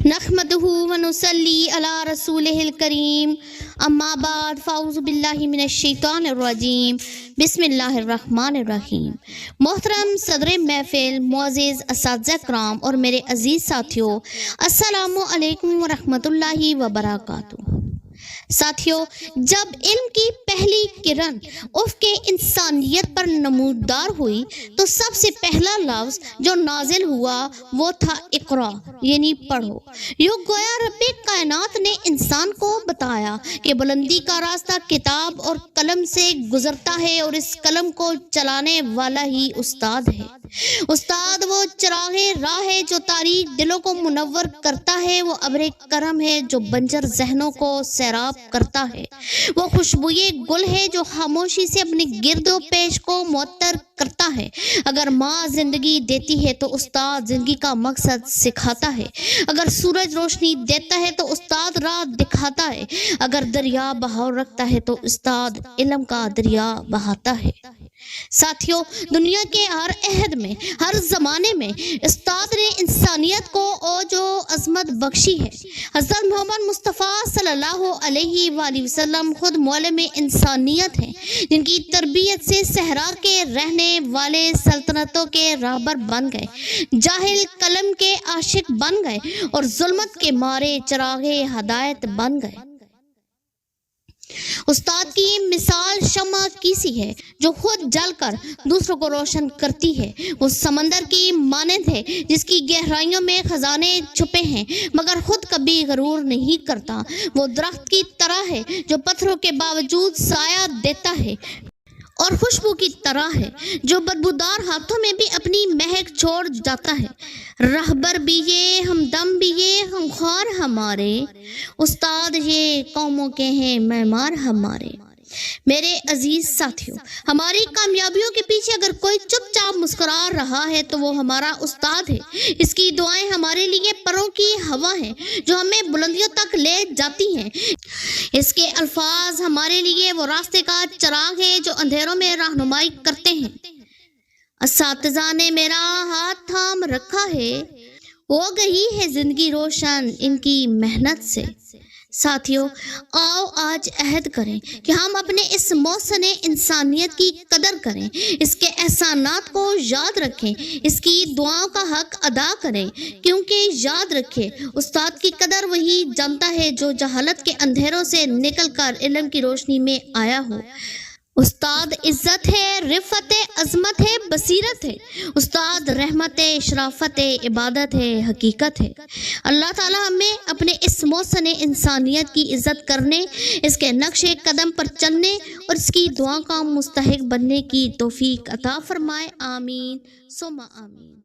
نحمدہ ونصلی علی رسولہ الکریم اما بعد فاعوذ باللہ من الشیطان الرجیم بسم اللہ الرحمن الرحیم۔ محترم صدر محفل، معزز اساتذہ کرام اور میرے عزیز ساتھیوں، السلام علیکم ورحمۃ اللہ وبرکاتہ۔ ساتھیوں، جب علم کی پہلی کرن افق انسانیت پر نمودار ہوئی تو سب سے پہلا لفظ جو نازل ہوا وہ تھا اقرا، یعنی پڑھو۔ یوں گویا رب کائنات نے انسان کو بتایا کہ بلندی کا راستہ کتاب اور قلم سے گزرتا ہے اور اس قلم کو چلانے والا ہی استاد ہے۔ استاد وہ چراغ راہ ہے جو تاریک دلوں کو منور کرتا ہے، وہ ابر کرم ہے جو بنجر ذہنوں کو سیراب کرتا ہے، وہ خوشبوئے گل ہے جو خاموشی سے اپنے گرد و پیش کو معطر کرتا ہے۔ اگر ماں زندگی دیتی ہے تو استاد زندگی کا مقصد سکھاتا ہے، اگر سورج روشنی دیتا ہے تو استاد راہ دکھاتا ہے، اگر دریا بہاؤ رکھتا ہے تو استاد علم کا دریا بہاتا ہے۔ ساتھیوں، دنیا کے ہر عہد میں، ہر زمانے میں استاد نے انسانیت کو اوج و عظمت بخشی ہے۔ حضرت محمد مصطفیٰ صلی اللہ علیہ وآلہ وسلم خود معلم انسانیت ہیں، جن کی تربیت سے صحرا کے رہنے والے سلطنتوں کے رہبر بن گئے، جاہل قلم کے عاشق بن گئے اور ظلمت کے مارے چراغ ہدایت بن گئے۔ استاد کی مثال شمع کی سی ہے جو خود جل کر دوسروں کو روشن کرتی ہے۔ وہ سمندر کی مانند ہے جس کی گہرائیوں میں خزانے چھپے ہیں مگر خود کبھی غرور نہیں کرتا۔ وہ درخت کی طرح ہے جو پتھروں کے باوجود سایہ دیتا ہے اور خوشبو کی طرح ہے جو بدبودار ہاتھوں میں بھی اپنی مہک چھوڑ جاتا ہے۔ رہبر بھی یہ، ہمدم بھی یہ، غمخوار ہمارے، استاد یہ، قوموں کے ہیں معمار ہمارے۔ میرے عزیز ساتھیوں، ہماری کامیابیوں کے پیچھے اگر کوئی چپ چاپ مسکرا رہا ہے تو وہ ہمارا استاد ہے۔ اس کی دعائیں ہمارے لیے پروں کی ہوا ہیں جو ہمیں بلندیوں تک لے جاتی ہیں۔ اس کے الفاظ ہمارے لیے وہ راستے کا چراغ ہے جو اندھیروں میں رہنمائی کرتے ہیں۔ اساتذہ نے میرا ہاتھ تھام رکھا ہے، ہو گئی ہے زندگی روشن ان کی محنت سے۔ ساتھیوں، آؤ آج عہد کریں کہ ہم اپنے اس محسن انسانیت کی قدر کریں، اس کے احسانات کو یاد رکھیں، اس کی دعاؤں کا حق ادا کریں، کیونکہ یاد رکھیں استاد کی قدر وہی جانتا ہے جو جہالت کے اندھیروں سے نکل کر علم کی روشنی میں آیا ہو۔ استاد عزت ہے، رفت ہے، عظمت ہے، بصیرت ہے۔ استاد رحمت ہے، شرافت ہے، عبادت ہے، حقیقت ہے۔ اللہ تعالی ہمیں اپنے اس محسن انسانیت کی عزت کرنے، اس کے نقش قدم پر چلنے اور اس کی دعا کا مستحق بننے کی توفیق عطا فرمائے۔ آمین ثم آمین۔